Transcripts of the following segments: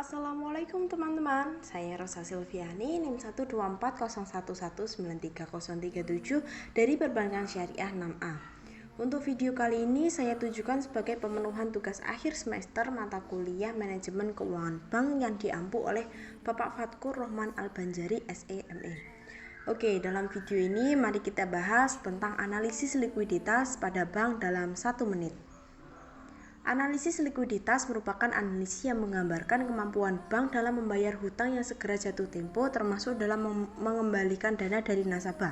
Assalamualaikum teman-teman, saya Rosa Silviani, NIM 12401193037 dari Perbankan Syariah 6A. Untuk video kali ini saya tujukan sebagai pemenuhan tugas akhir semester mata kuliah Manajemen Keuangan Bank yang diampu oleh Bapak Fatkur Rohman Al-Banjari SEME. Oke, dalam video ini mari kita bahas tentang analisis likuiditas pada bank dalam 1 menit. Analisis likuiditas merupakan analisis yang menggambarkan kemampuan bank dalam membayar hutang yang segera jatuh tempo, termasuk dalam mengembalikan dana dari nasabah.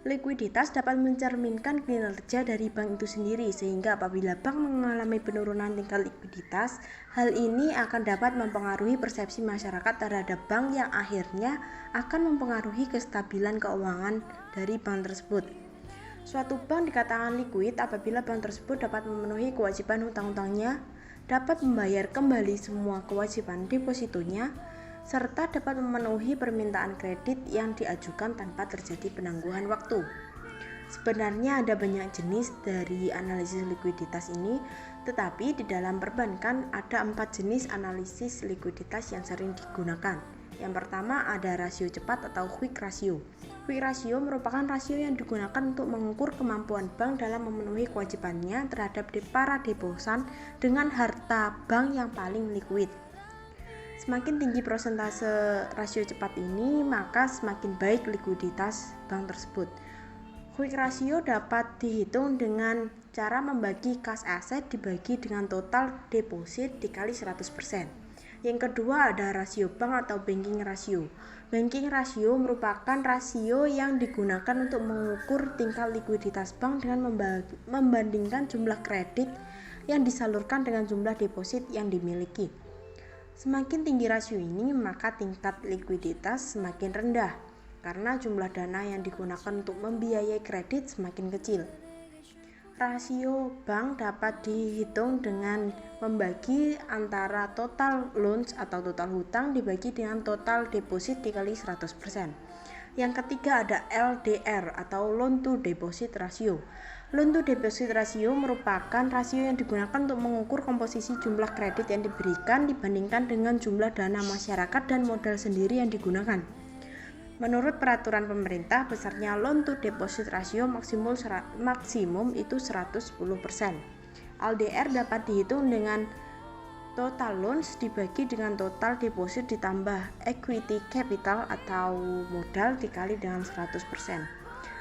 Likuiditas dapat mencerminkan kinerja dari bank itu sendiri, sehingga apabila bank mengalami penurunan tingkat likuiditas, hal ini akan dapat mempengaruhi persepsi masyarakat terhadap bank yang akhirnya akan mempengaruhi kestabilan keuangan dari bank tersebut. Suatu bank dikatakan likuid apabila bank tersebut dapat memenuhi kewajiban hutang-hutangnya, dapat membayar kembali semua kewajiban depositonya, serta dapat memenuhi permintaan kredit yang diajukan tanpa terjadi penangguhan waktu. Sebenarnya ada banyak jenis dari analisis likuiditas ini, tetapi di dalam perbankan ada 4 jenis analisis likuiditas yang sering digunakan. Yang pertama ada rasio cepat atau quick ratio. Quick ratio merupakan rasio yang digunakan untuk mengukur kemampuan bank dalam memenuhi kewajibannya terhadap para deposan dengan harta bank yang paling likuid. Semakin tinggi persentase rasio cepat ini, maka semakin baik likuiditas bank tersebut. Quick ratio dapat dihitung dengan cara membagi kas aset dibagi dengan total deposit dikali 100%. Yang kedua ada rasio bank atau banking ratio. Banking ratio merupakan rasio yang digunakan untuk mengukur tingkat likuiditas bank dengan membandingkan jumlah kredit yang disalurkan dengan jumlah deposit yang dimiliki. Semakin tinggi rasio ini, maka tingkat likuiditas semakin rendah karena jumlah dana yang digunakan untuk membiayai kredit semakin kecil. Rasio bank dapat dihitung dengan membagi antara total loans atau total hutang dibagi dengan total deposit dikali 100%. Yang ketiga ada LDR atau loan to deposit ratio. Loan to deposit ratio merupakan rasio yang digunakan untuk mengukur komposisi jumlah kredit yang diberikan dibandingkan dengan jumlah dana masyarakat dan modal sendiri yang digunakan. Menurut peraturan pemerintah, besarnya loan to deposit ratio maksimum itu 110%. LDR dapat dihitung dengan total loans dibagi dengan total deposit ditambah equity capital atau modal dikali dengan 100%.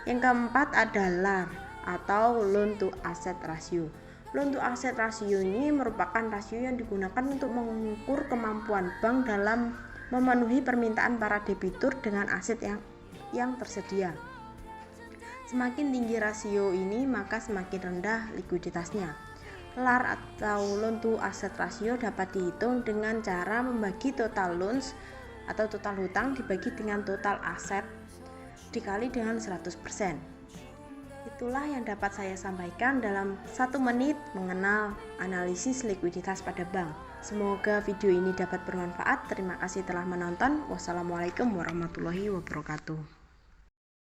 Yang keempat ada LAR atau loan to asset ratio. Loan to asset ratio ini merupakan rasio yang digunakan untuk mengukur kemampuan bank dalam memenuhi permintaan para debitur dengan aset yang tersedia. Semakin tinggi rasio ini, maka semakin rendah likuiditasnya. LAR atau loan to asset ratio dapat dihitung dengan cara membagi total loans atau total hutang dibagi dengan total aset dikali dengan 100%. Itulah yang dapat saya sampaikan dalam 1 menit mengenal analisis likuiditas pada bank. Semoga video ini dapat bermanfaat. Terima kasih telah menonton. Wassalamualaikum warahmatullahi wabarakatuh.